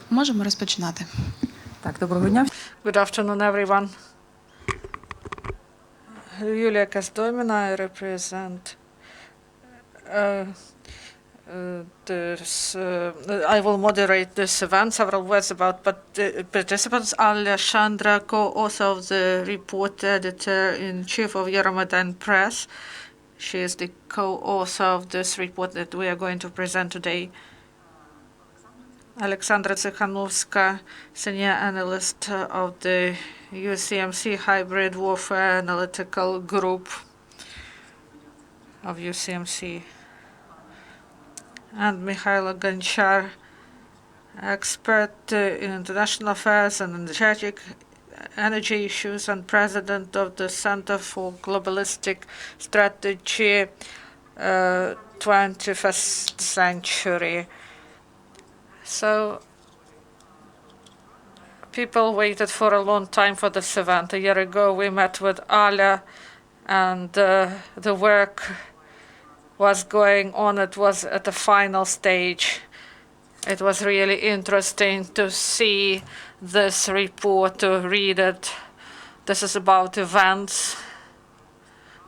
Можемо розпочинати. Так, доброго дня. Good afternoon, everyone. Yulia Kasdomina, I represent I will moderate this event. Several words about participants. Alia Shandra, co-author of the report, editor-in-chief of Euromaidan Press. She is the co-author of this report that we are going to present today. Oleksandra Tsehanovska, senior analyst of the UCMC Hybrid Warfare Analytical Group of UCMC. And Mykhailo, Honchar, expert in international affairs and energy issues and president of the Center for Globalistic Strategy 21st Century. So people waited for a long time for this event. A year ago, we met with Alia, and the work was going on. It was at the final stage. It was really interesting to see this report, to read it. This is about events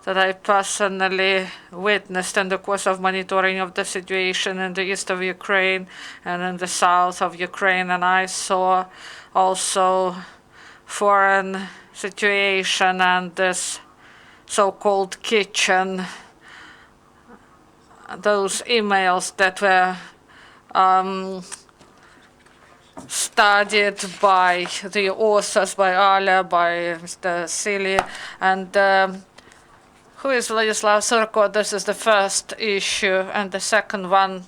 that I personally witnessed in the course of monitoring of the situation in the east of Ukraine and in the south of Ukraine. And I saw also foreign situation and this so-called kitchen, those emails that were studied by the authors, by Alia, by Mr. Sili, and who is Vladislav Surkov? This is the first issue. And the second one,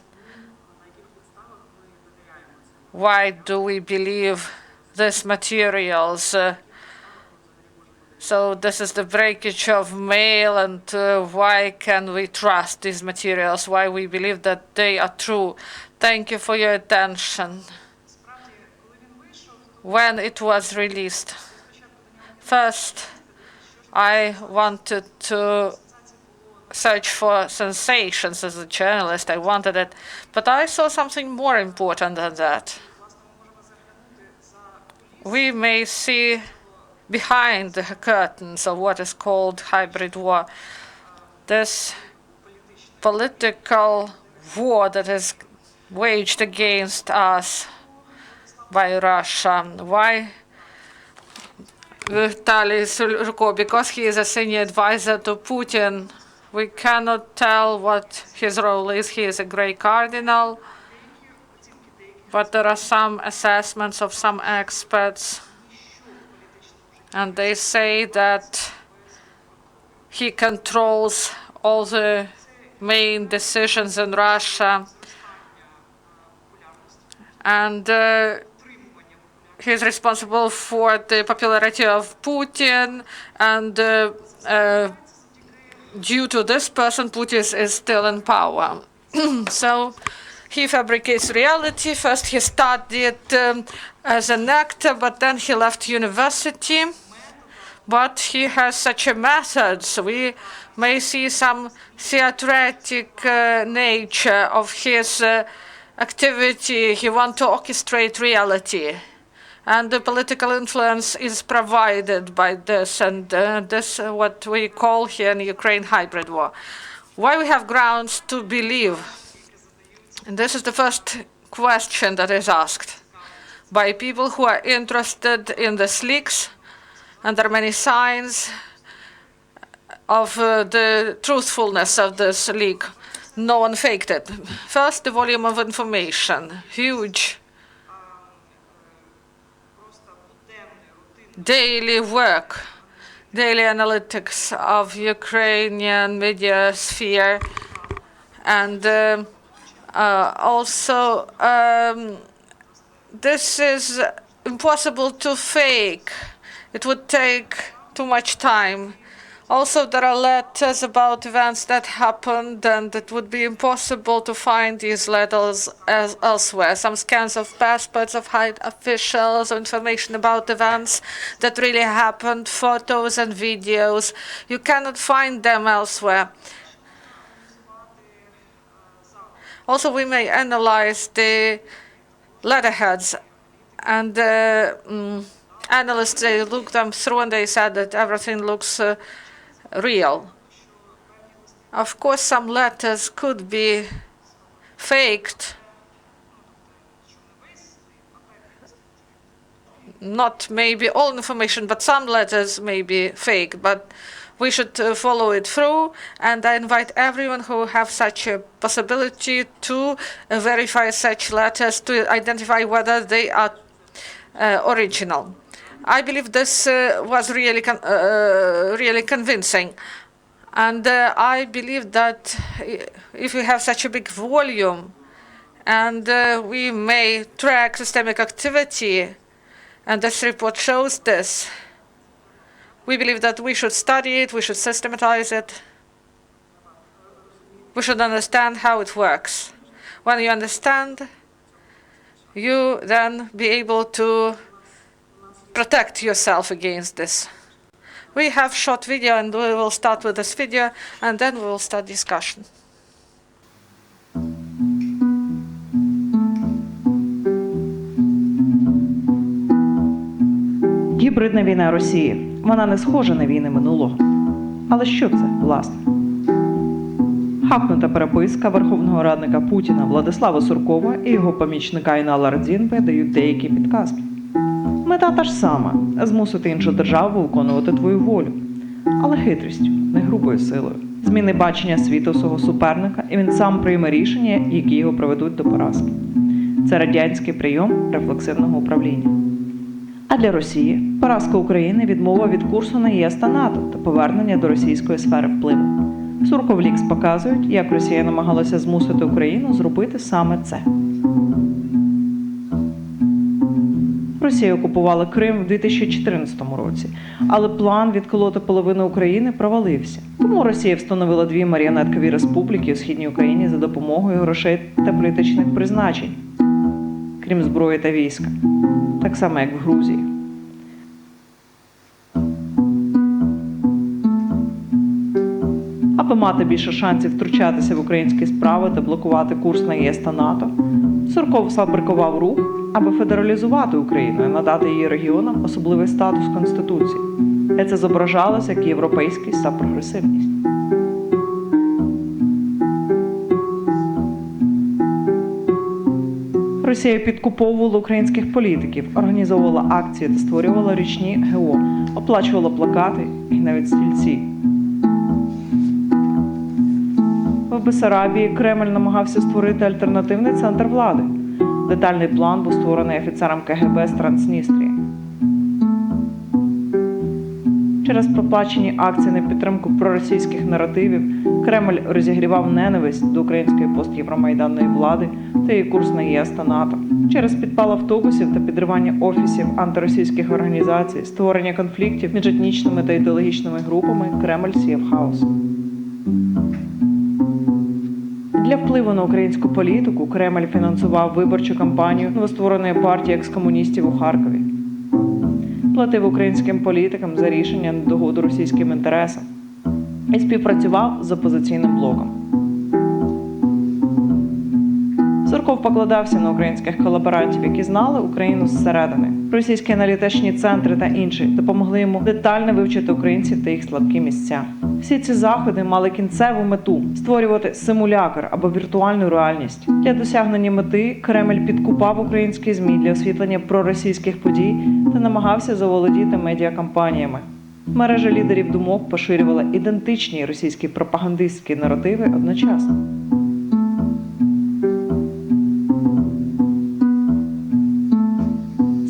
why do we believe these materials? So this is the breakage of mail, and why can we trust these materials? Why we believe that they are true? Thank you for your attention. When it was released, first, I wanted to search for sensations as a journalist. I wanted it. But I saw something more important than that. We may see behind the curtains of what is called hybrid war, this political war that is waged against us by Russia. Why? Surkov, because he is a senior advisor to Putin, we cannot tell what his role is. He is a Grey Cardinal, but there are some assessments of some experts, and they say that he controls all the main decisions in Russia, and he's responsible for the popularity of Putin, and due to this person, Putin is still in power. So he fabricates reality. First, he studied as an actor, but then he left university. But he has such a method, so we may see some theatric nature of his activity. He wants to orchestrate reality. And the political influence is provided by this, and this is what we call here in Ukraine hybrid war. Why we have grounds to believe? And this is the first question that is asked by people who are interested in these leaks, and there are many signs of the truthfulness of this leak. No one faked it. First, the volume of information, huge. Daily work, daily analytics of Ukrainian media sphere, and also this is impossible to fake. It would take too much time. Also, there are letters about events that happened, and it would be impossible to find these letters elsewhere. Some scans of passports of high officials, information about events that really happened, photos and videos. You cannot find them elsewhere. Also, we may analyze the letterheads, and analysts, they looked them through and they said that everything looks real. Of course, some letters could be faked. Not maybe all information, but some letters may be fake. But we should follow it through, and I invite everyone who have such a possibility to verify such letters to identify whether they are original. I believe this was really convincing. And I believe that if we have such a big volume, and we may track systemic activity, and this report shows this, we believe that we should study it, we should systematize it, we should understand how it works. When you understand, you then be able to protect yourself against this. We have short video, and we will start with this video, and then we will start discussion. Гібридна війна Росії. Вона не схожа на війни минулого. Але що це, власне? Хакнута переписка верховного радника Путіна Владислава Суркова і його помічника Інала Родзінпи дають деякі підказки. Мета та ж сама – змусити іншу державу виконувати твою волю. Але хитрістю, не грубою силою. Зміни бачення світу свого суперника, і він сам прийме рішення, які його приведуть до поразки. Це радянський прийом рефлексивного управління. А для Росії – поразка України, відмова від курсу на ЄС та НАТО та повернення до російської сфери впливу. Surkov Leaks показують, як Росія намагалася змусити Україну зробити саме це. Росія окупувала Крим в 2014 році, але план відколоти половину України провалився. Тому Росія встановила 2 маріонеткові республіки у Східній Україні за допомогою грошей та політичних призначень, крім зброї та війська. Так само, як в Грузії. Аби мати більше шансів втручатися в українські справи та блокувати курс на ЄС та НАТО, Сурков сфабрикував рух, аби федералізувати Україну і надати її регіонам особливий статус Конституції. І це зображалося як європейськість та прогресивність. Росія підкуповувала українських політиків, організовувала акції та створювала річні ГО, оплачувала плакати і навіть стільці. В Бессарабії Кремль намагався створити альтернативний центр влади. Детальний план був створений офіцером КГБ з Трансністрії. Через проплачені акції на підтримку проросійських наративів Кремль розігрівав ненависть до української постєвромайданної влади та її курс на ЄС та НАТО. Через підпал автобусів та підривання офісів антиросійських організацій, створення конфліктів між етнічними та ідеологічними групами Кремль сіяв хаос. Для впливу на українську політику Кремль фінансував виборчу кампанію новоствореної партії екскомуністів у Харкові. Платив українським політикам за рішення на догоду російським інтересам і співпрацював з опозиційним блоком. Сурков покладався на українських колаборантів, які знали Україну зсередини. Російські аналітичні центри та інші допомогли йому детально вивчити українців та їх слабкі місця. Всі ці заходи мали кінцеву мету – створювати симулякр або віртуальну реальність. Для досягнення мети Кремль підкупав українські ЗМІ для освітлення проросійських подій та намагався заволодіти медіакампаніями. Мережа лідерів думок поширювала ідентичні російські пропагандистські наративи одночасно.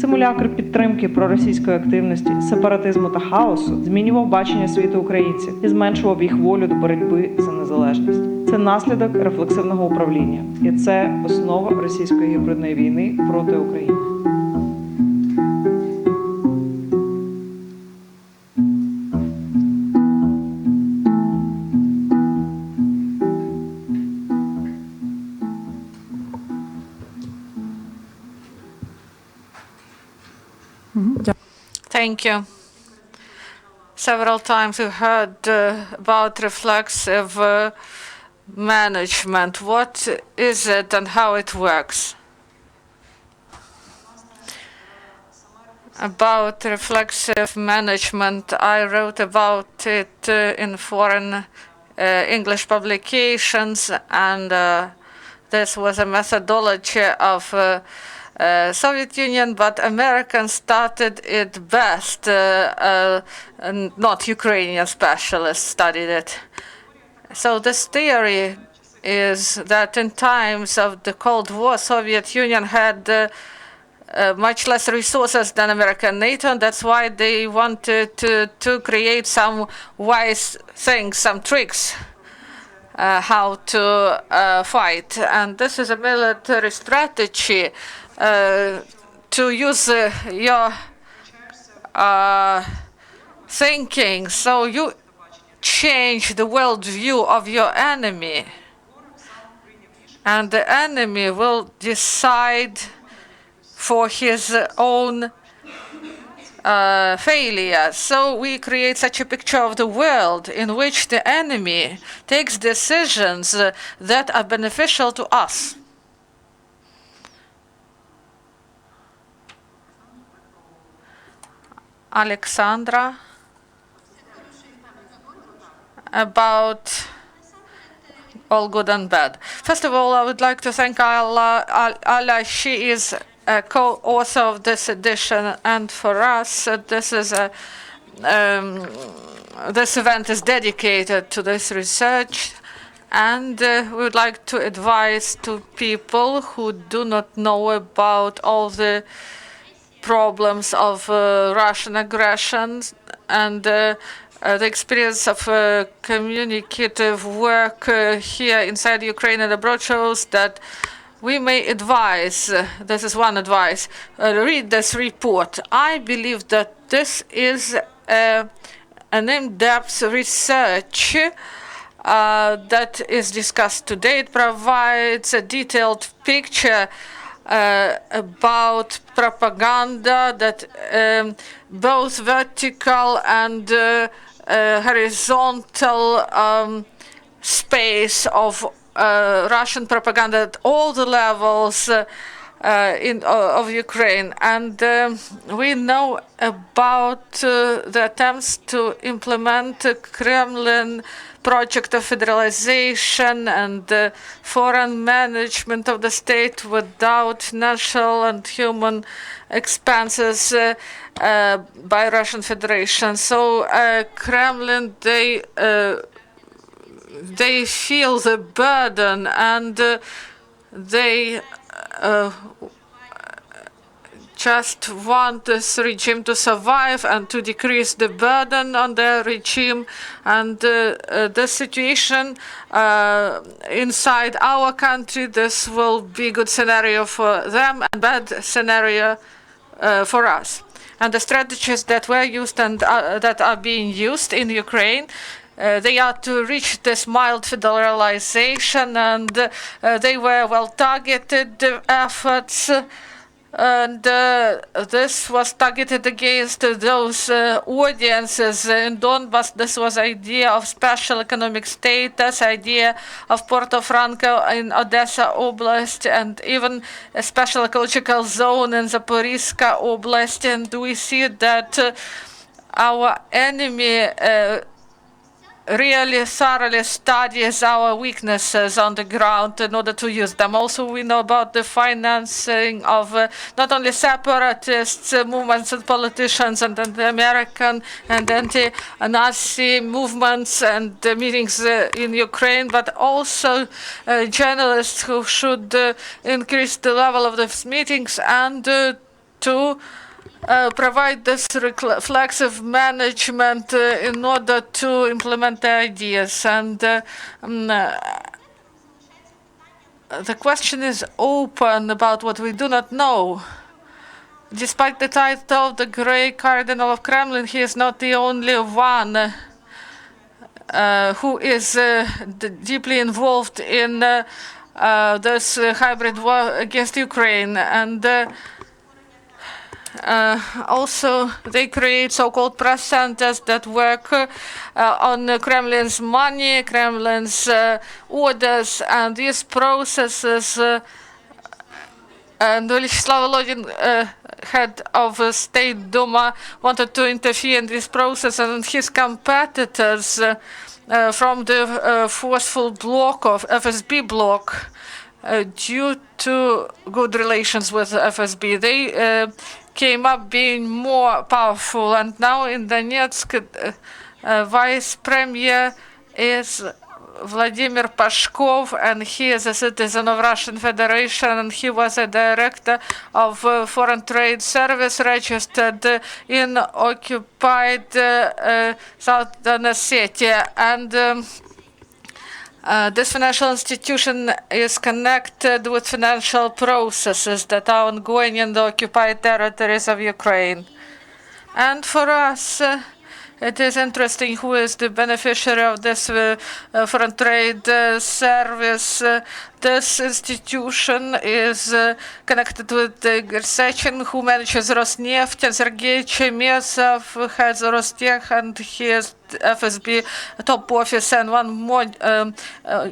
Симулякр підтримки проросійської активності, сепаратизму та хаосу змінював бачення світу українців і зменшував їх волю до боротьби за незалежність. Це наслідок рефлексивного управління. І це основа російської гібридної війни проти України. Thank you. Several times we heard about reflexive management. What is it and how it works? About reflexive management, I wrote about it in foreign English publications, and this was a methodology of Soviet Union, but Americans started it best, and not Ukrainian specialists studied it. So this theory is that in times of the Cold War, Soviet Union had much less resources than America and NATO, and that's why they wanted to create some wise things, some tricks, how to fight. And this is a military strategy to use your thinking. So you change the worldview of your enemy, and the enemy will decide for his own failure. So we create such a picture of the world in which the enemy takes decisions that are beneficial to us. Oleksandra, about all good and bad. First of all, I would like to thank Alia. She is a co-author of this edition, and for us, this event is dedicated to this research, and we would like to advise to people who do not know about all the problems of Russian aggressions and the experience of communicative work here inside Ukraine and abroad shows that we may advise, this is one advice, read this report. I believe that this is an in-depth research that is discussed today. It provides a detailed picture about propaganda that both vertical and horizontal space of Russian propaganda at all the levels of Ukraine. And we know about the attempts to implement Kremlin project of federalization and foreign management of the state without national and human expenses by Russian Federation. So Kremlin, they feel the burden, and they just want this regime to survive and to decrease the burden on the regime. And the situation inside our country, this will be a good scenario for them and bad scenario for us. And the strategies that were used and that are being used in Ukraine, they are to reach this mild federalization, and they were well-targeted efforts. And this was targeted against those audiences in Donbas. This was idea of special economic status, idea of Porto Franco in Odessa Oblast, and even a special ecological zone in Zaporizhzhia Oblast. And we see that our enemy really thoroughly studies our weaknesses on the ground in order to use them. Also, we know about the financing of not only separatists, movements and politicians, and the American and anti-Nazi movements and meetings in Ukraine, but also journalists who should increase the level of these meetings and to provide this reflexive management in order to implement the ideas. And the question is open about what we do not know. Despite the title of the Grey Cardinal of Kremlin, he is not the only one who is deeply involved in this hybrid war against Ukraine. And Also, they create so-called press centers that work on Kremlin's money, Kremlin's orders, and these processes. And Oleksandra Tsehanovska, head of State Duma, wanted to interfere in this process, and his competitors from the forceful bloc of FSB bloc, due to good relations with FSB, they came up being more powerful. And now in Donetsk, vice premier is Vladimir Pashkov, and he is a citizen of Russian Federation, and he was a director of Foreign Trade Service registered in occupied Southern Ossetia. And this financial institution is connected with financial processes that are ongoing in the occupied territories of Ukraine. And for us, it is interesting who is the beneficiary of this foreign trade service. This institution is connected with Gersechin, who manages Rosneft, and Sergei Chemezov heads Rostech, and he is FSB top officer, and one more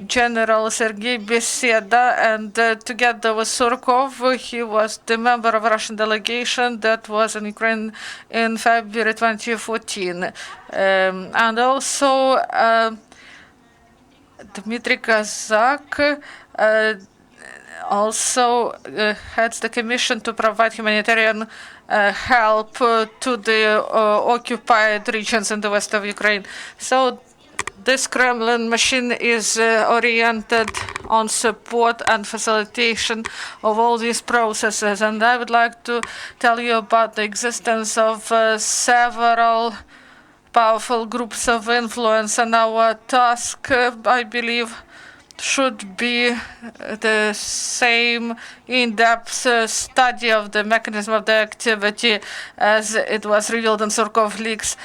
General Sergei Beseda, and together with Surkov, he was the member of a Russian delegation that was in Ukraine in February 2014. And also Dmitry Kazak also heads the commission to provide humanitarian help to the occupied regions in the west of Ukraine. So this Kremlin machine is oriented on support and facilitation of all these processes. And I would like to tell you about the existence of several powerful groups of influence, and our task, I believe, should be the same in-depth study of the mechanism of the activity as it was revealed in Surkov Leaks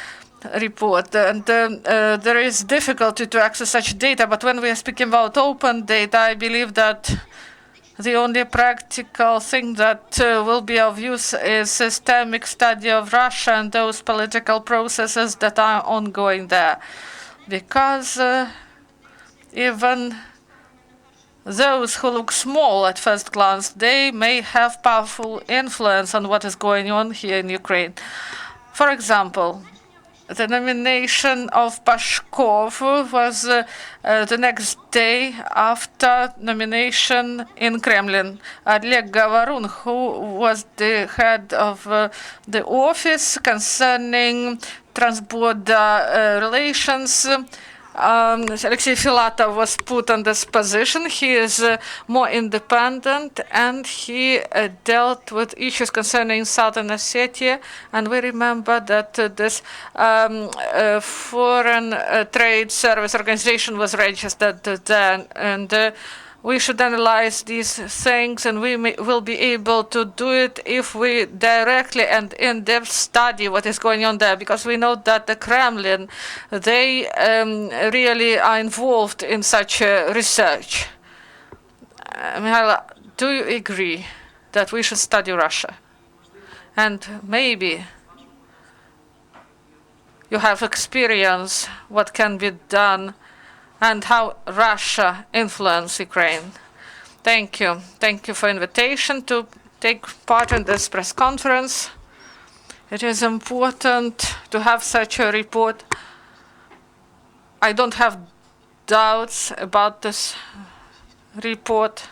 report. And there is difficulty to access such data, but when we are speaking about open data, I believe that the only practical thing that will be of use is systemic study of Russia and those political processes that are ongoing there. Because even those who look small at first glance, they may have powerful influence on what is going on here in Ukraine. For example, the nomination of Pashkov was the next day after nomination in Kremlin. Oleg Gavarun, who was the head of the office concerning transborder relations, Alexei Filatov was put on this position. He is more independent, and he dealt with issues concerning Southern Ossetia. And we remember that this Foreign Trade Service Organization was registered then. And we should analyze these things, and we will be able to do it if we directly and in-depth study what is going on there, because we know that the Kremlin, they really are involved in such research. Mykhailo, do you agree that we should study Russia? And maybe you have experience what can be done and how Russia influenced Ukraine. Thank you. Thank you for invitation to take part in this press conference. It is important to have such a report. I don't have doubts about this report.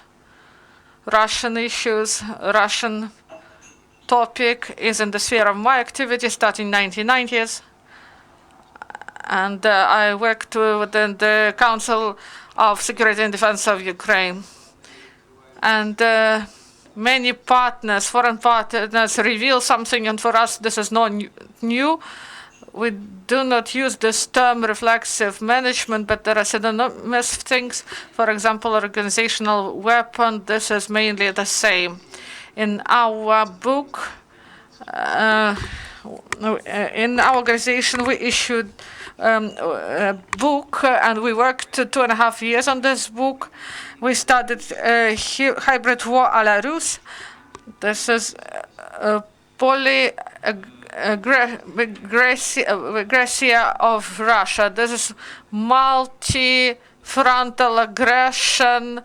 Russian issues, Russian topic is in the sphere of my activity starting 1990s. And I worked within the Council of Security and Defense of Ukraine. And many partners, foreign partners, reveal something, and for us this is not new. We do not use this term reflexive management, but there are synonymous things. For example, organizational weapon, this is mainly the same. In our book, in our organization, we issued a book, and we worked 2.5 years on this book. We started Hybrid War a la Rus. This is aggressia of Russia. This is multi-frontal aggression,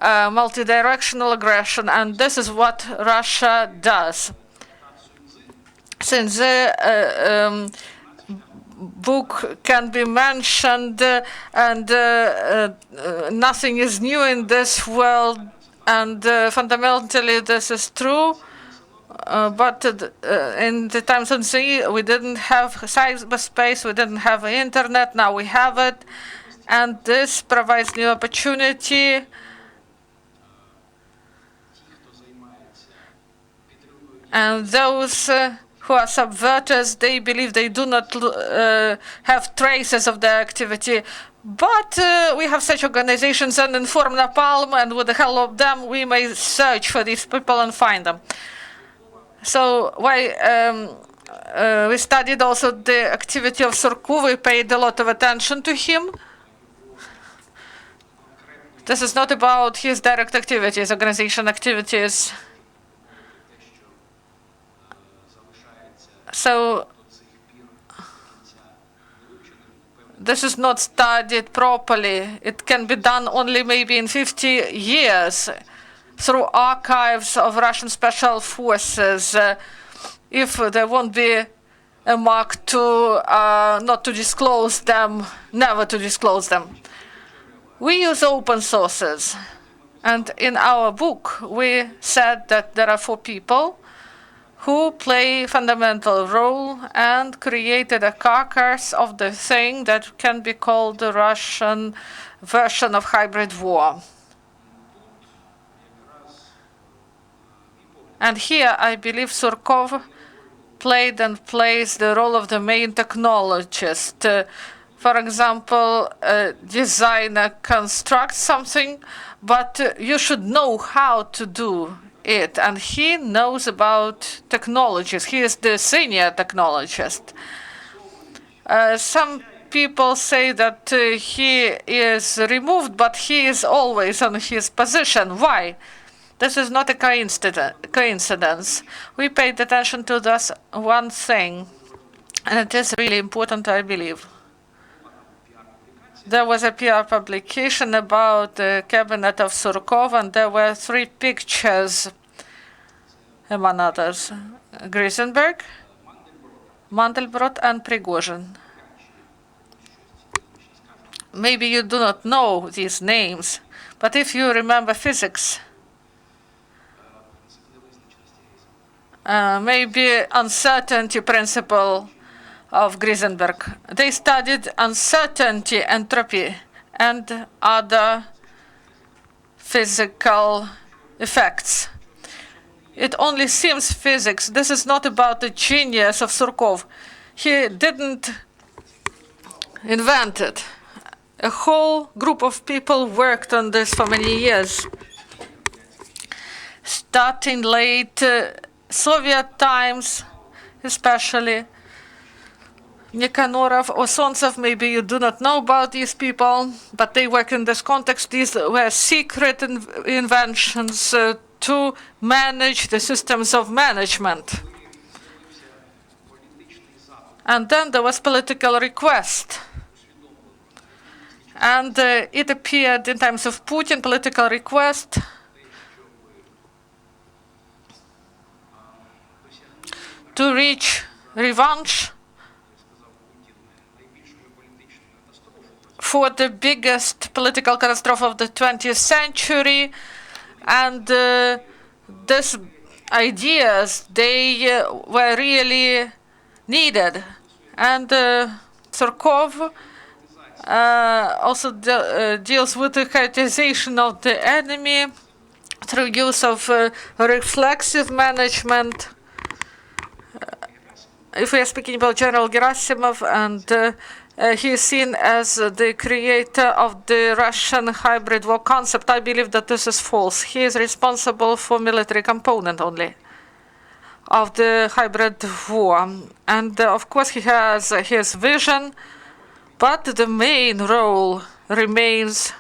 multi-directional aggression, and this is what Russia does. Since the book can be mentioned, and nothing is new in this world, and fundamentally this is true. But in the times of the we didn't have cyberspace, we didn't have internet, now we have it, and this provides new opportunity. And those who are subverters, they believe they do not have traces of their activity. But we have such organizations and Inform Napalm, and with the help of them, we may search for these people and find them. So why we studied also the activity of Surkov. We paid a lot of attention to him. This is not about his direct activities, organization activities. So this is not studied properly. It can be done only maybe in 50 years through archives of Russian special forces, if there won't be a mark to not to disclose them, never to disclose them. We use open sources, and in our book we said that there are 4 people who play a fundamental role and created a carcass of the thing that can be called the Russian version of hybrid war. And here I believe Surkov played and plays the role of the main technologist. For example, a designer constructs something, but you should know how to do it. And he knows about technologies. He is the senior technologist. Some people say that he is removed, but he is always on his position. Why? This is not a coincidence. We paid attention to this one thing, and it is really important, I believe. There was a PR publication about the cabinet of Surkov, and there were 3 pictures, among others: Grisenberg, Mandelbrot, and Prigozhin. Maybe you do not know these names, but if you remember physics, maybe uncertainty principle of Grisenberg. They studied uncertainty, entropy, and other physical effects. It only seems physics. This is not about the genius of Surkov. He didn't invent it. A whole group of people worked on this for many years, starting late Soviet times, especially. Nikanorov or Sontsev, maybe you do not know about these people, but they work in this context. These were secret inventions to manage the systems of management. And then there was political request. And it appeared in times of Putin, political request to reach revenge for the biggest political catastrophe of the 20th century. And these ideas, they were really needed. And Surkov also deals with the characterization of the enemy through use of reflexive management. If we are speaking about General Gerasimov, and he is seen as the creator of the Russian hybrid war concept, I believe that this is false. He is responsible for military component only of the hybrid war. And of course he has his vision, but the main role remains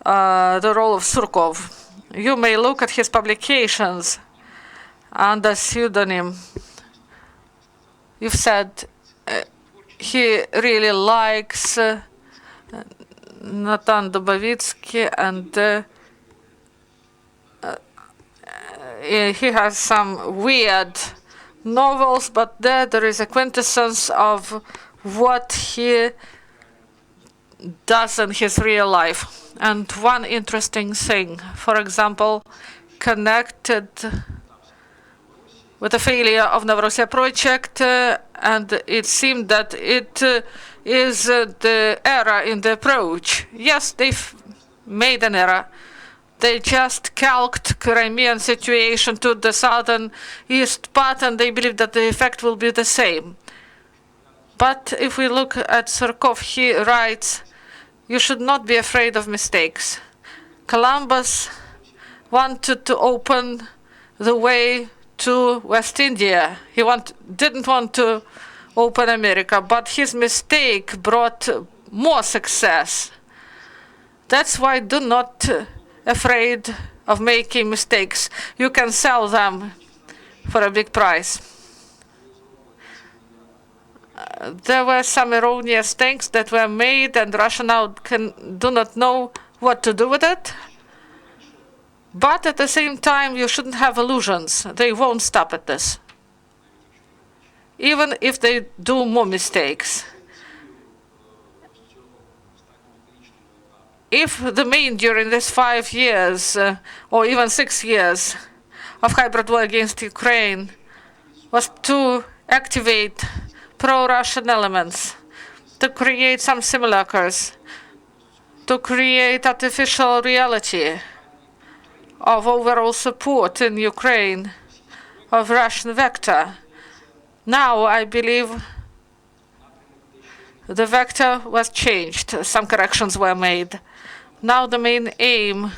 the role of Surkov. You may look at his publications. under pseudonym. You've said he really likes Nathan Dubovitsky, and he has some weird novels, but there is a quintessence of what he does in his real life. And one interesting thing, for example, connected with the failure of Novorossiya project, and it seemed that it is the error in the approach. Yes, they've made an error. They just calqued Crimean situation to the southern east part, and they believe that the effect will be the same. But if we look at Surkov, he writes, you should not be afraid of mistakes. Columbus wanted to open the way to West India. He didn't want to open America, but his mistake brought more success. That's why do not afraid of making mistakes. You can sell them for a big price. There were some erroneous things that were made, and Russia now do not know what to do with it. But at the same time, you shouldn't have illusions. They won't stop at this, even if they do more mistakes. If the main during these 5 years, or even 6 years, of hybrid war against Ukraine was to activate pro-Russian elements, to create some simulacres, to create artificial reality of overall support in Ukraine of Russian vector. Now I believe the vector was changed. Some corrections were made. Now the main aim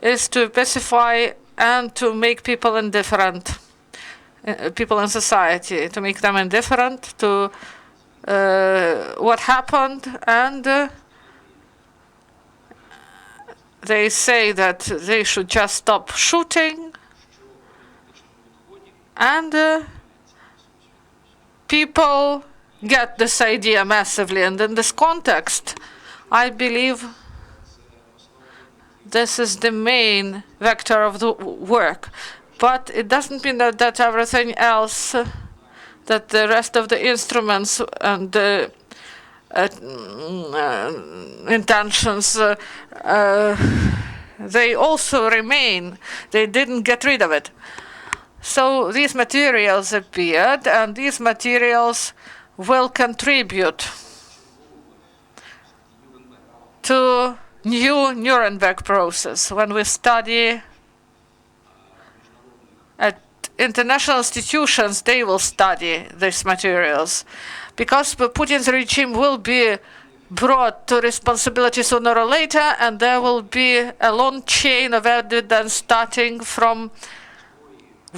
is to pacify and to make people indifferent, people in society, to make them indifferent to what happened, and they say that they should just stop shooting, and people get this idea massively. And in this context, I believe this is the main vector of the work. But it doesn't mean that everything else, that the rest of the instruments and the intentions, they also remain. They didn't get rid of it. So these materials appeared, and these materials will contribute to new Nuremberg process. When we study at international institutions, they will study these materials, because Putin's regime will be brought to responsibility sooner or later, and there will be a long chain of evidence starting from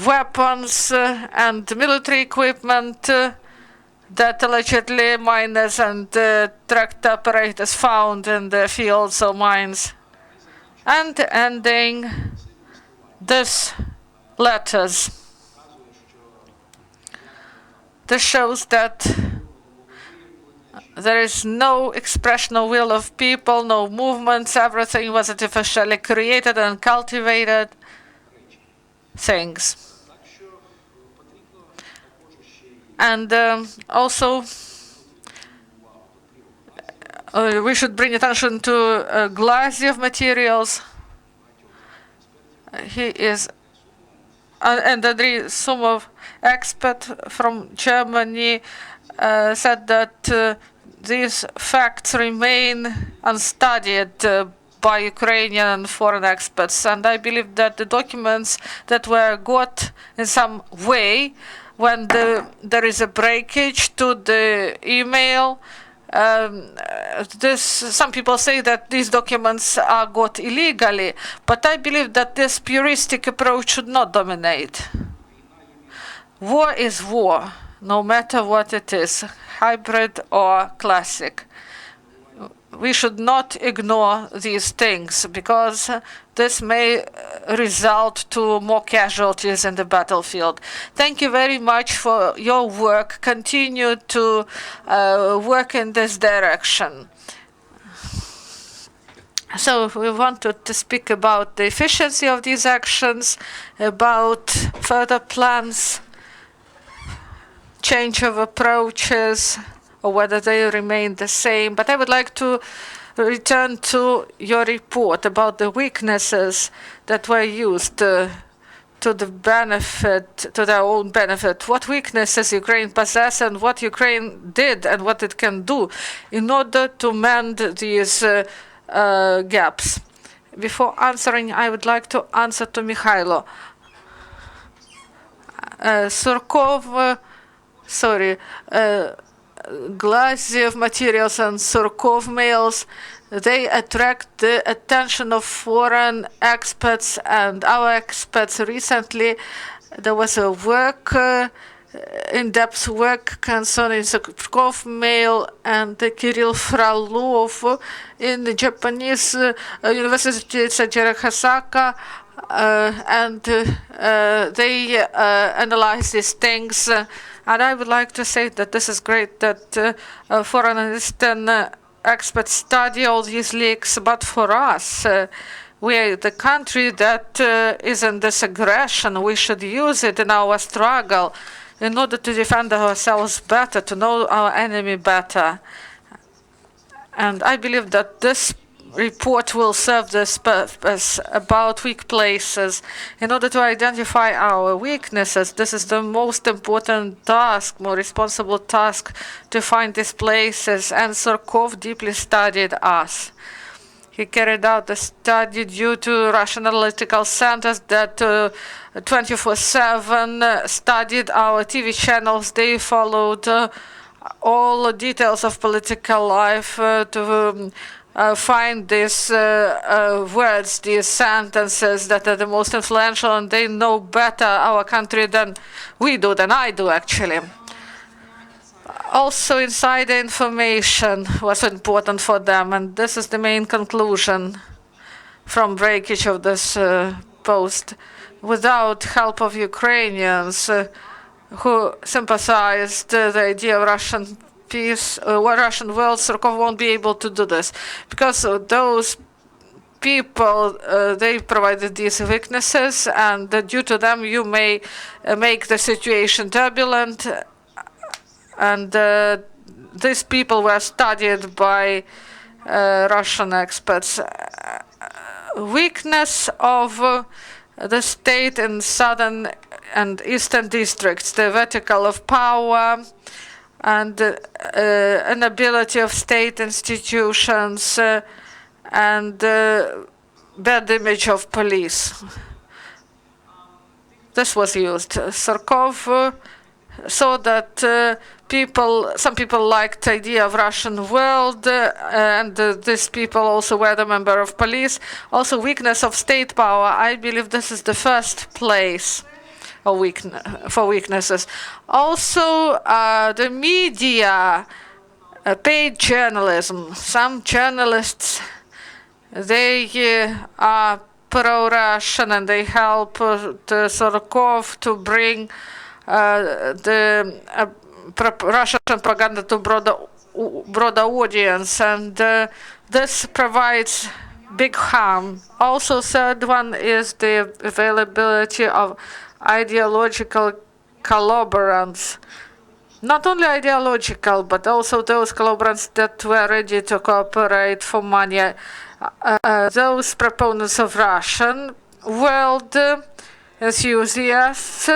weapons and military equipment that allegedly miners and tractor operators found in the fields or mines, and ending these letters. This shows that there is no expression of will of people, no movements, everything was artificially created and cultivated things. And also, we should bring attention to Glaziev materials. He is, and Andrei Sumov, expert from Germany, said that these facts remain unstudied by Ukrainian and foreign experts. And I believe that the documents that were got in some way, when there is a breakage to the email, some people say that these documents are got illegally, but I believe that this puristic approach should not dominate. War is war, no matter what it is, hybrid or classic. we should not ignore these things, because this may result to more casualties in the battlefield. Thank you very much for your work. Continue to work in this direction. So we wanted to speak about the efficiency of these actions, about further plans, change of approaches, or whether they remain the same. But I would like to return to your report about the weaknesses that were used to their own benefit. What weaknesses Ukraine possesses and what Ukraine did and what it can do in order to mend these gaps. Before answering, I would like to answer to Mykhailo. Glaziev materials and Surkov mails, they attract the attention of foreign experts and our experts. Recently, there was a in-depth work concerning Surkov mail and Kirill Frolov in the Japanese University of Osaka, and they analyze these things. And I would like to say that this is great that foreign and Eastern experts study all these leaks, but for us, we are the country that is in this aggression. We should use it in our struggle in order to defend ourselves better, to know our enemy better. And I believe that this report will serve this purpose about weak places. In order to identify our weaknesses, this is the most important task, more responsible task, to find these places. And Surkov deeply studied us. He carried out the study due to Russian analytical centers that 24/7 studied our TV channels. They followed all details of political life to find these words, these sentences that are the most influential, and they know better our country than we do, than I do actually. Also, insider information was important for them, and this is the main conclusion from breakage of this post. Without help of Ukrainians who sympathized the idea of Russian peace, Russian world, Surkov won't be able to do this, because those people, they provided these weaknesses, and due to them you may make the situation turbulent, and these people were studied by Russian experts. Weakness of the state in southern and eastern districts, the vertical of power, and inability of state institutions, and bad image of police. This was used. Surkov saw that some people liked the idea of Russian world, and these people also were the member of police. Also, weakness of state power. I believe this is the first place for weaknesses. Also, the media, paid journalism. Some journalists, they are pro-Russian, and they help Surkov to bring the Russian propaganda to broader audience, and this provides big harm. Also, third one is the availability of ideological collaborants. Not only ideological, but also those collaborants that were ready to cooperate for money. Those proponents of Russian world enthusiasts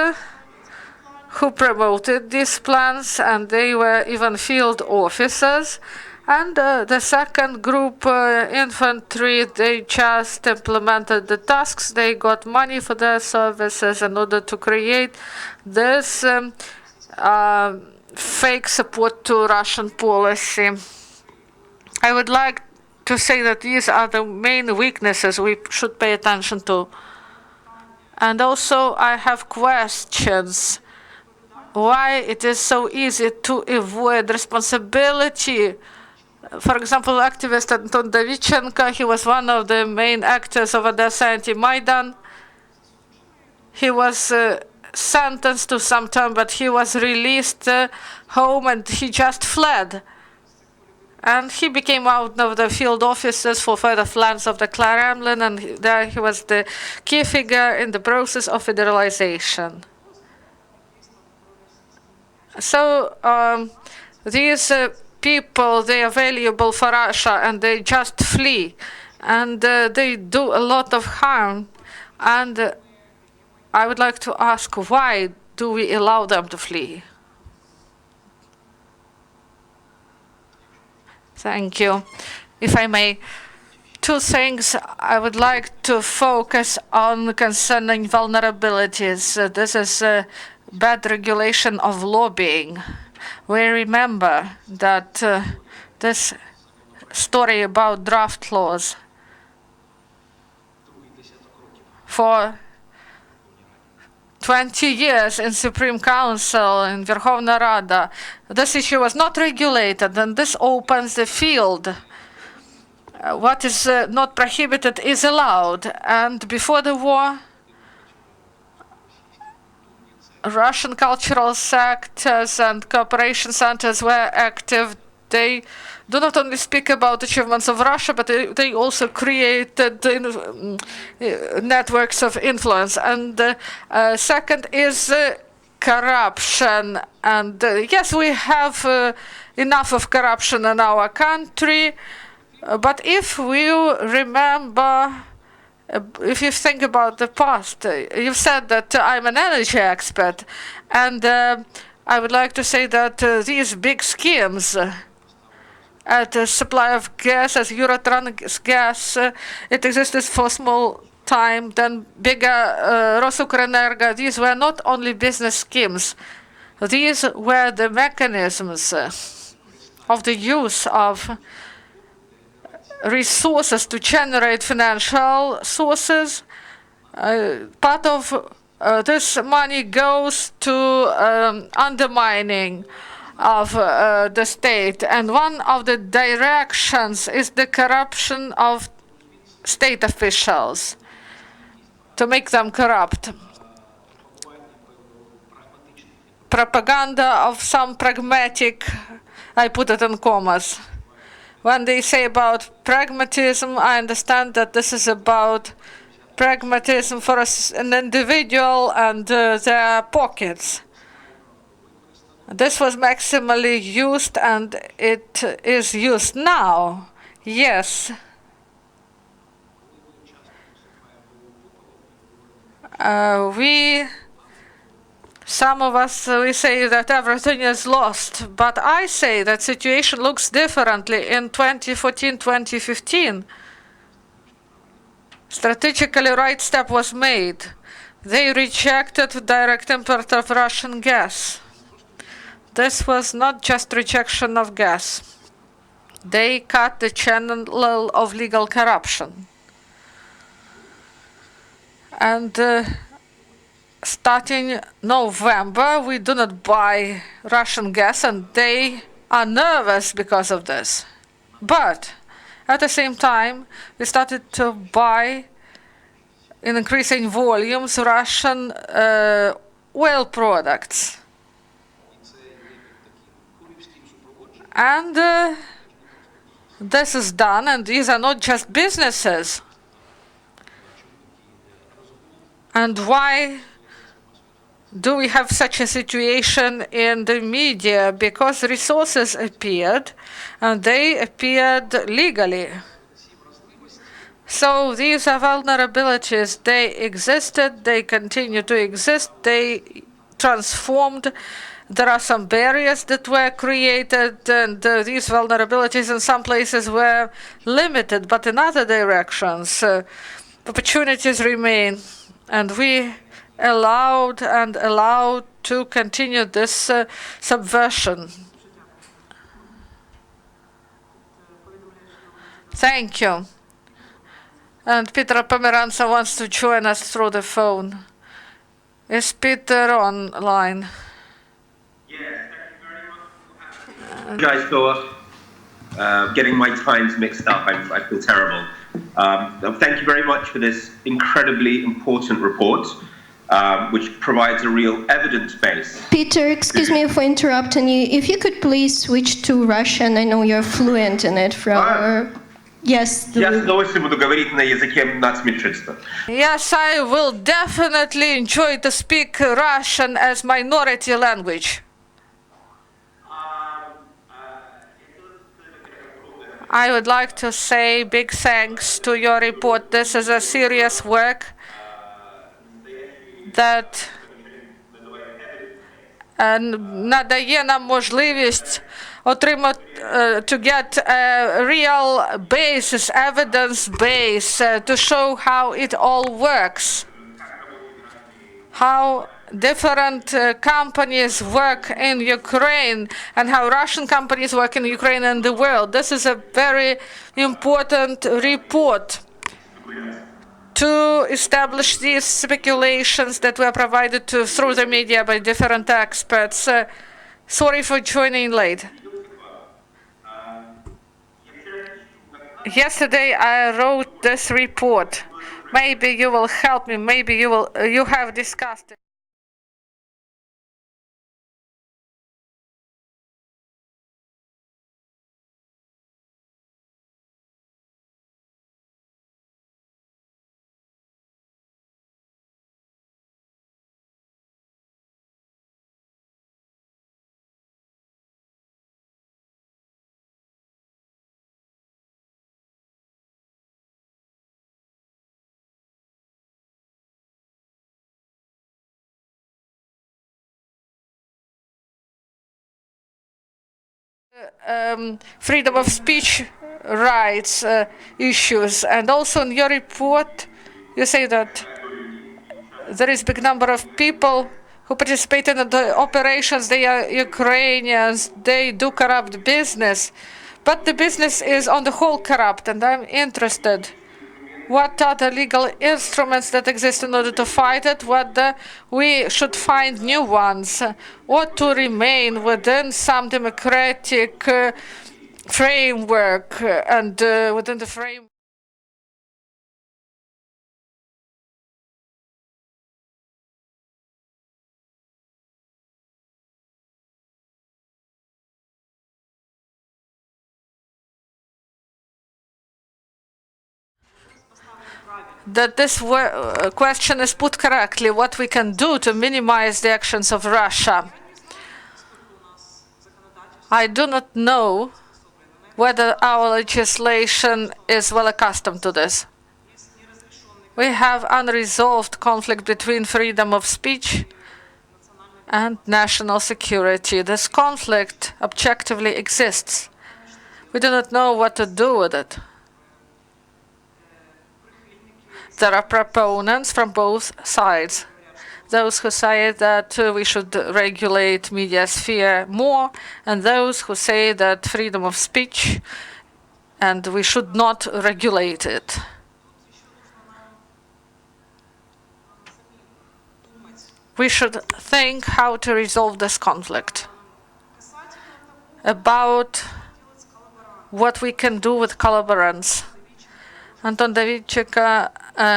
who promoted these plans, and they were even field officers. And the second group, infantry, they just implemented the tasks. They got money for their services in order to create this fake support to Russian policy. I would like to say that these are the main weaknesses we should pay attention to. And also, I have questions. Why it is so easy to avoid responsibility For example, activist Anton Davichenko, he was one of the main actors of Odessa anti-Maidan. He was sentenced to some time, but he was released home and he just fled. And he became one of the field officers for further plans of the Kremlin, and there he was the key figure in the process of federalization. So these people, they are valuable for Russia, and they just flee, and they do a lot of harm. And I would like to ask, why do we allow them to flee? Thank you. If I may, two things I would like to focus on concerning vulnerabilities. This is bad regulation of lobbying. We remember that this story about draft laws for 20 years in Supreme Council, in Verkhovna Rada, this issue was not regulated, and this opens the field. What is not prohibited is allowed. And before the war, Russian cultural sectors and cooperation centers were active. They do not only speak about achievements of Russia, but they also created networks of influence. And second is corruption. And yes, we have enough of corruption in our country. But if we remember, if you think about the past, you said that I'm an energy expert. And I would like to say that these big schemes at the supply of gas, as Eurotrans gas, it existed for a small time, then bigger Rosukrenergo. These were not only business schemes. These were the mechanisms of the use of resources to generate financial sources. Part of this money goes to undermining of the state, and one of the directions is the corruption of state officials, to make them corrupt. Propaganda of some pragmatic, I put it in commas. When they say about pragmatism, I understand that this is about pragmatism for an individual and their pockets. This was maximally used, and it is used now. Yes. Some of us, we say that everything is lost, but I say that situation looks differently in 2014, 2015. Strategically right step was made. They rejected direct import of Russian gas. This was not just rejection of gas. They cut the channel of legal corruption. And starting November, we do not buy Russian gas, and they are nervous because of this. But at the same time, we started to buy in increasing volumes Russian oil products. And this is done, and these are not just businesses. And why do we have such a situation in the media? Because resources appeared, and they appeared legally. So these are vulnerabilities. They existed, they continue to exist, they transformed. There are some barriers that were created, and these vulnerabilities in some places were limited, but in other directions, opportunities remain. And we allowed to continue this subversion. Thank you. And Peter Pomerantsev wants to join us through the phone. Is Peter online? Yes, thank you very much. getting my times mixed up. I feel terrible. Thank you very much for this incredibly important report, which provides a real evidence base. Peter, excuse me for interrupting you. If you could please switch to Russian. I know you're fluent in it from... Yes. Я с удовольствием буду говорить на языке нацменьшинства. Yes, I will definitely enjoy to speak Russian as minority language. I would like to say big thanks to your report. This is a serious work that надає нам можливість отримати to get a real basis, evidence base to show how it all works, how different companies work in Ukraine and how Russian companies work in Ukraine and the world. This is a very important report to establish these speculations that were provided to through the media by different experts. Sorry for joining late. Yesterday I wrote this report. Maybe you will help me. Maybe you have discussed it. Freedom of speech rights issues, and also in your report you say that there is a big number of people who participate in the operations. They are Ukrainians, they do corrupt business, but the business is on the whole corrupt, and I'm interested. What are the legal instruments that exist in order to fight it? We should find new ones, or to remain within some democratic framework and within the frame. That this question is put correctly, what we can do to minimize the actions of Russia. I do not know whether our legislation is well accustomed to this. We have unresolved conflict between freedom of speech and national security. This conflict objectively exists. We do not know what to do with it. There are proponents from both sides. Those who say that we should regulate media sphere more, and those who say that freedom of speech and we should not regulate it. We should think how to resolve this conflict. About what we can do with collaborants. Anton Davidchik,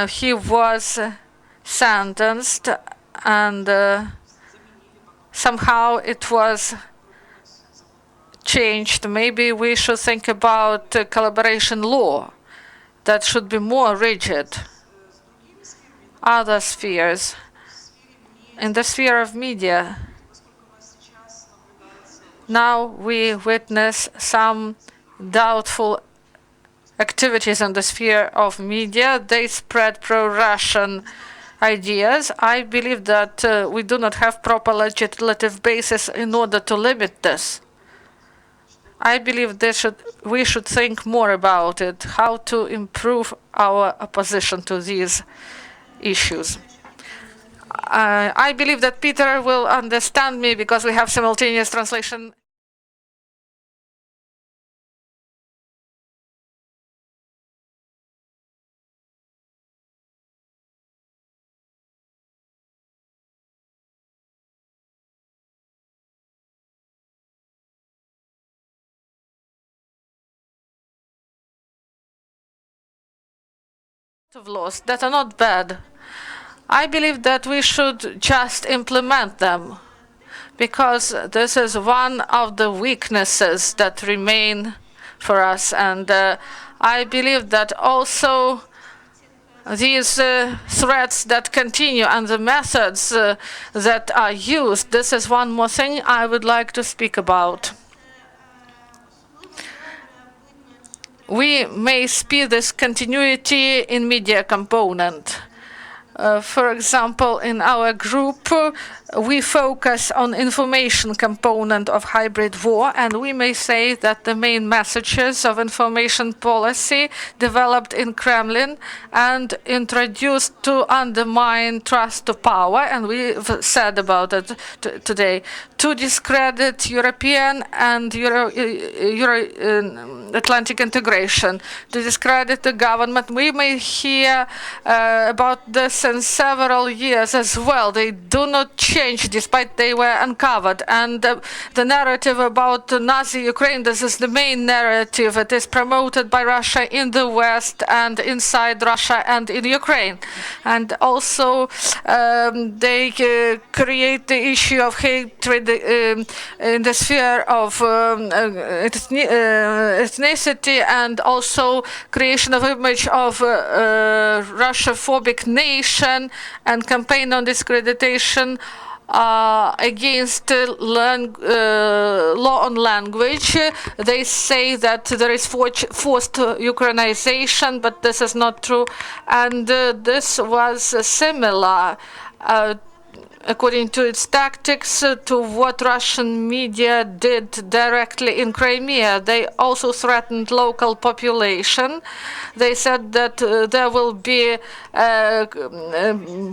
he was sentenced, and somehow it was changed. Maybe we should think about collaboration law that should be more rigid. Other spheres. In the sphere of media, now we witness some doubtful activities in the sphere of media. They spread pro-Russian ideas. I believe that we do not have proper legislative basis in order to limit this. I believe we should think more about it, how to improve our opposition to these issues. I believe that Peter will understand me because we have simultaneous translation. of laws that are not bad. I believe that we should just implement them, because this is one of the weaknesses that remain for us. And I believe that also these threats that continue and the methods that are used, this is one more thing I would like to speak about. We may see this continuity in media component. For example, in our group, we focus on information component of hybrid war, and we may say that the main messages of information policy developed in Kremlin and introduced to undermine trust to power, and we've said about it today, to discredit European and Atlantic integration, to discredit the government. We may hear about this in several years as well. They do not change despite they were uncovered. And the narrative about Nazi Ukraine, this is the main narrative. It is promoted by Russia in the West and inside Russia and in Ukraine. And also they create the issue of hatred in the sphere of ethnicity, and also creation of image of Russia-phobic nation and campaign on discreditation against law on language. They say that there is forced Ukrainization, but this is not true. And this was similar according to its tactics, to what Russian media did directly in Crimea. They also threatened local population. They said that there will be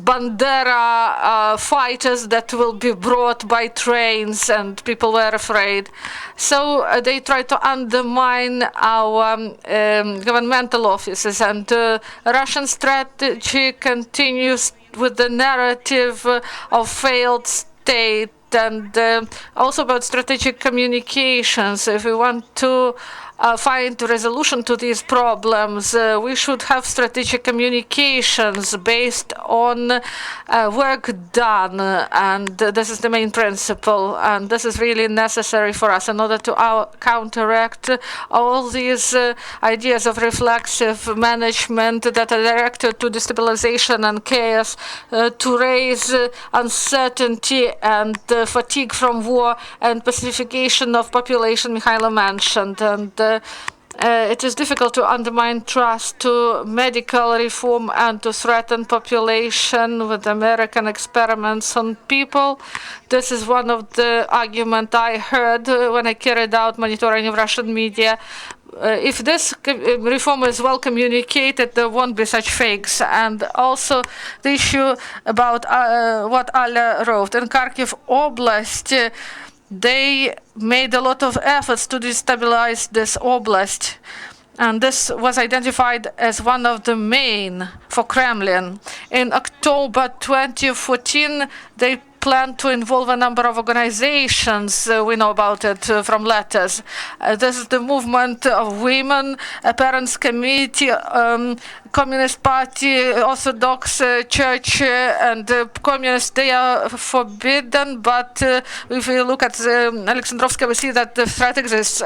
Bandera fighters that will be brought by trains, and people were afraid. So they try to undermine our governmental offices, and Russian strategy continues with the narrative of failed state, and also about strategic communications. If we want to find a resolution to these problems, we should have strategic communications based on work done, and this is the main principle, and this is really necessary for us in order to counteract all these ideas of reflexive management that are directed to destabilization and chaos, to raise uncertainty and fatigue from war and pacification of population Mykhailo mentioned. And it is difficult to undermine trust to medical reform and to threaten population with American experiments on people. This is one of the arguments I heard when I carried out monitoring of Russian media. If this reform is well communicated, there won't be such fakes. And also the issue about what Alia wrote. In Kharkiv Oblast, they made a lot of efforts to destabilize this oblast. And this was identified as one of the main for Kremlin. In October 2014, they planned to involve a number of organizations. We know about it from letters. This is the movement of women, a parents' committee, Communist Party, Orthodox Church, and communists. They are forbidden, but if we look at Oleksandrovska, we see that the threat exists.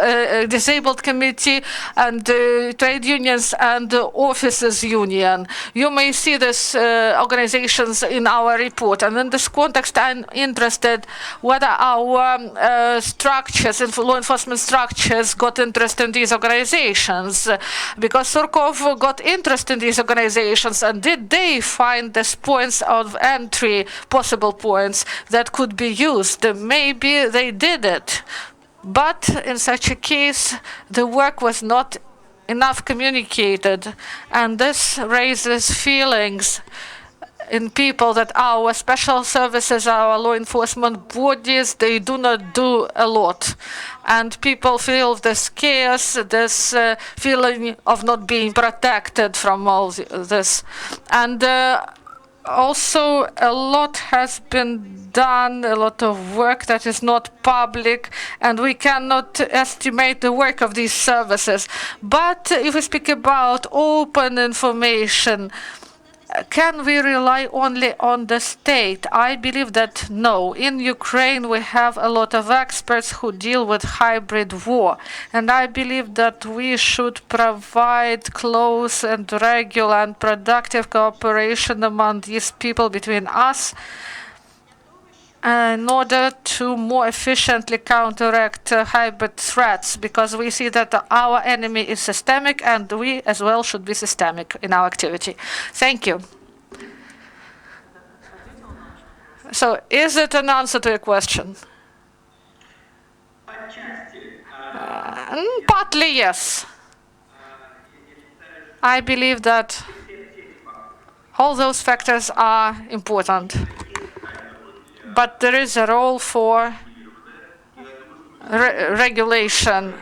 Disabled Committee and trade unions and officers union. You may see these organizations in our report. And in this context, I'm interested whether our structures, law enforcement structures, got interested in these organizations, because Surkov got interested in these organizations, and did they find these points of entry, possible points that could be used? Maybe they did it, but in such a case, the work was not enough communicated, and this raises feelings in people that our special services, our law enforcement bodies, they do not do a lot. And people feel this chaos, this feeling of not being protected from all this. And Also, a lot has been done, a lot of work that is not public, and we cannot estimate the work of these services. But if we speak about open information, can we rely only on the state? I believe that no. In Ukraine, we have a lot of experts who deal with hybrid war. And I believe that we should provide close and regular and productive cooperation among these people between us in order to more efficiently counteract hybrid threats, because we see that our enemy is systemic and we as well should be systemic in our activity. Thank you. So, is it an answer to your question? Partly, yes. I believe that all those factors are important. But there is a role for regulation,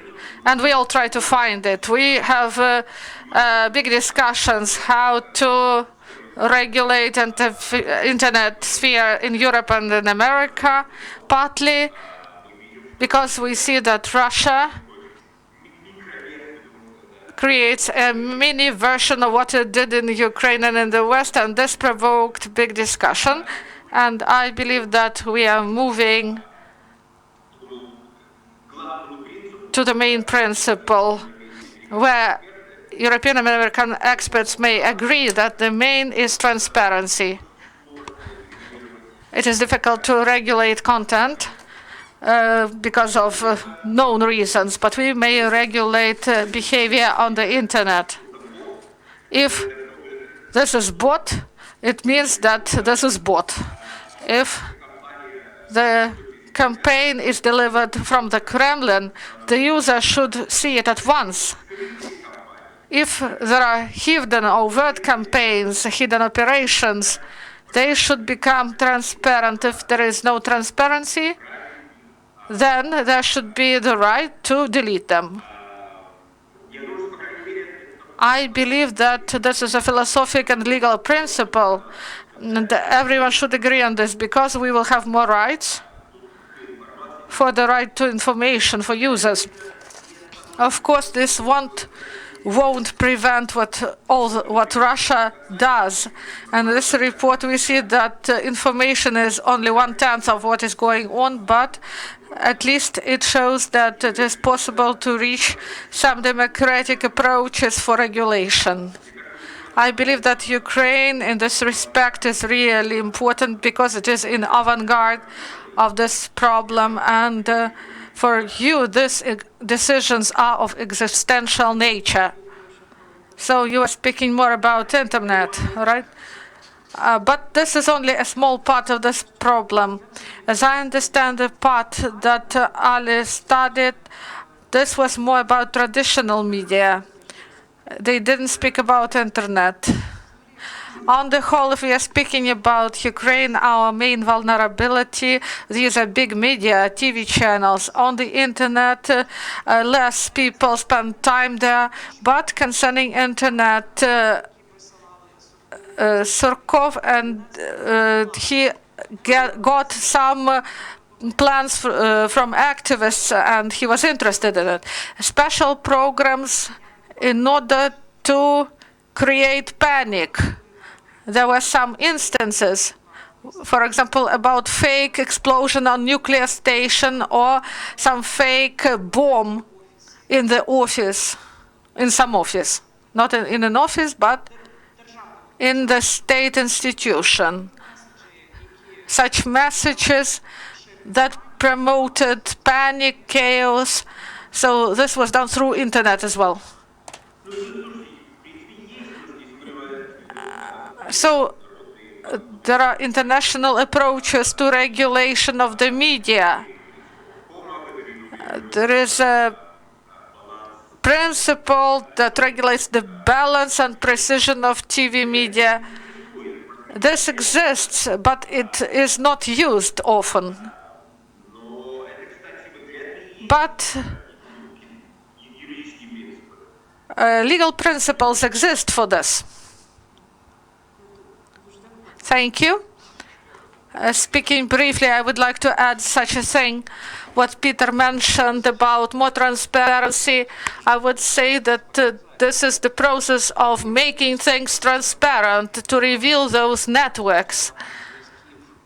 and we all try to find it. We have big discussions how to regulate the internet sphere in Europe and in America, partly because we see that Russia creates a mini version of what it did in Ukraine and in the West, and this provoked big discussion. And I believe that we are moving to the main principle where European and American experts may agree that the main is transparency. It is difficult to regulate content because of known reasons, but we may regulate behavior on the internet. If this is bot, it means that this is bot. If the campaign is delivered from the Kremlin, the user should see it at once. If there are hidden overt campaigns, hidden operations, they should become transparent. If there is no transparency, then there should be the right to delete them. I believe that this is a philosophical and legal principle, and everyone should agree on this, because we will have more rights for the right to information for users. Of course, this won't prevent what Russia does. And in this report, we see that information is only 1/10 of what is going on, but at least it shows that it is possible to reach some democratic approaches for regulation. I believe that Ukraine, in this respect, is really important because it is in avant-garde of this problem, and for you, these decisions are of existential nature. So you are speaking more about internet, right? But this is only a small part of this problem. As I understand the part that Ali studied, this was more about traditional media. They didn't speak about internet. On the whole, if we are speaking about Ukraine, our main vulnerability, these are big media, TV channels. On the internet, less people spend time there. But concerning internet, Surkov, and he got some plans from activists, and he was interested in it. Special programs in order to create panic. There were some instances, for example, about fake explosion on nuclear station or some fake bomb in the office, in some office. Not in an office, but in the state institution. Such messages that promoted panic, chaos. So this was done through internet as well. So there are international approaches to regulation of the media. There is a principle that regulates the balance and precision of TV media. This exists, but it is not used often. But legal principles exist for this. Thank you. Speaking briefly, I would like to add such a thing. What Peter mentioned about more transparency, I would say that this is the process of making things transparent to reveal those networks,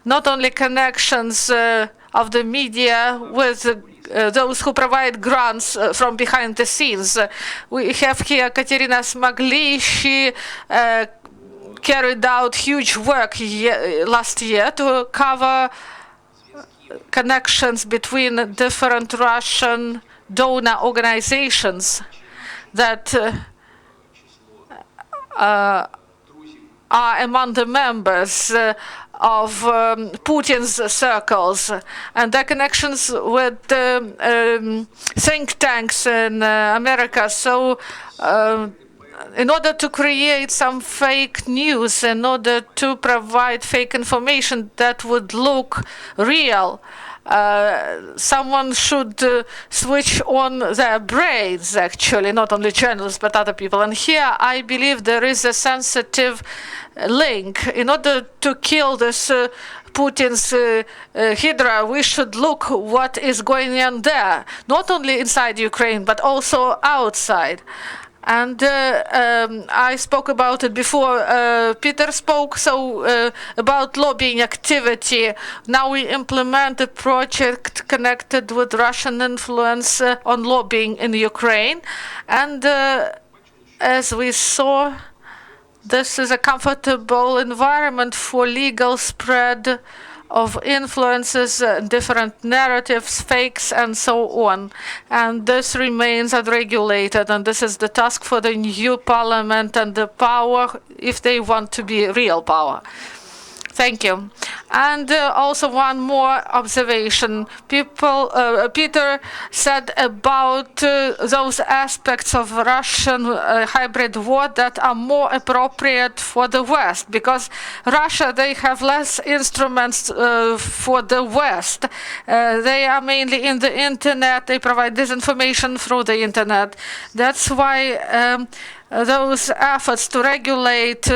not only connections of the media with those who provide grants from behind the scenes. We have here Katerina Smagli. She carried out huge work last year to cover connections between different Russian donor organizations that are among the members of Putin's circles, and their connections with think tanks in America. So in order to create some fake news, in order to provide fake information that would look real, someone should switch on their brains, actually, not only journalists, but other people. And here I believe there is a sensitive link. In order to kill this Putin's Hydra, we should look what is going on there, not only inside Ukraine, but also outside. And I spoke about it before. Peter spoke about lobbying activity. Now we implement a project connected with Russian influence on lobbying in Ukraine. And as we saw, this is a comfortable environment for legal spread of influences, different narratives, fakes, and so on. And this remains unregulated, and this is the task for the new parliament and the power, if they want to be real power. Thank you. And also one more observation. Peter said about those aspects of Russian hybrid war that are more appropriate for the West, because Russia, they have less instruments for the West. They are mainly in the internet. They provide disinformation through the internet. That's why those efforts to regulate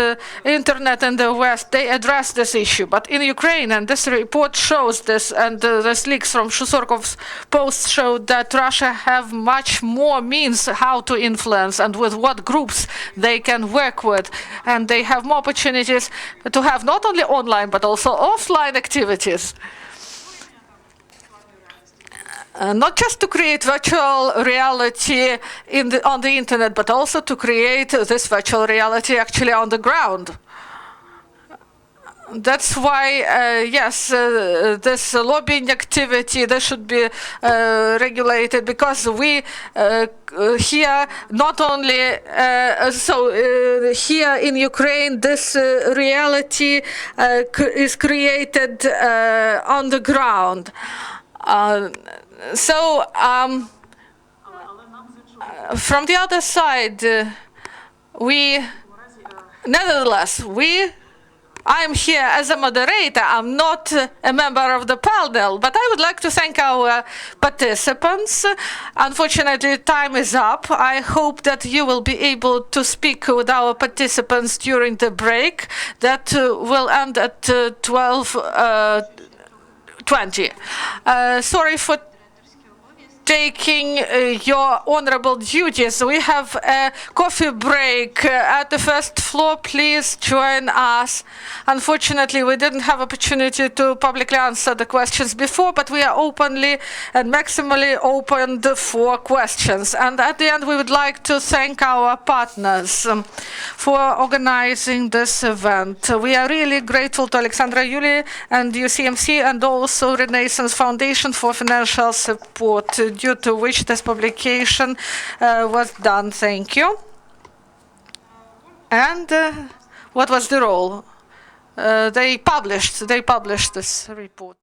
internet in the West, they address this issue. But in Ukraine, and this report shows this, and this leaks from Surkov's post showed that Russia have much more means how to influence and with what groups they can work with. And they have more opportunities to have not only online, but also offline activities. Not just to create virtual reality on the internet, but also to create this virtual reality actually on the ground. That's why, yes, this lobbying activity, this should be regulated, because we here not only, here in Ukraine, this reality is created on the ground. From the other side, I'm here as a moderator. I'm not a member of the panel, but I would like to thank our participants. Unfortunately, time is up. I hope that you will be able to speak with our participants during the break that will end at 12:20. Sorry for taking your honorable duties. We have a coffee break at the first floor. Please join us. Unfortunately, we didn't have opportunity to publicly answer the questions before, but we are openly and maximally opened for questions. And at the end, we would like to thank our partners for organizing this event. We are really grateful to Oleksandra Yuli and UCMC and also Renaissance Foundation for financial support, due to which this publication was done. Thank you. And what was the role? They published this report.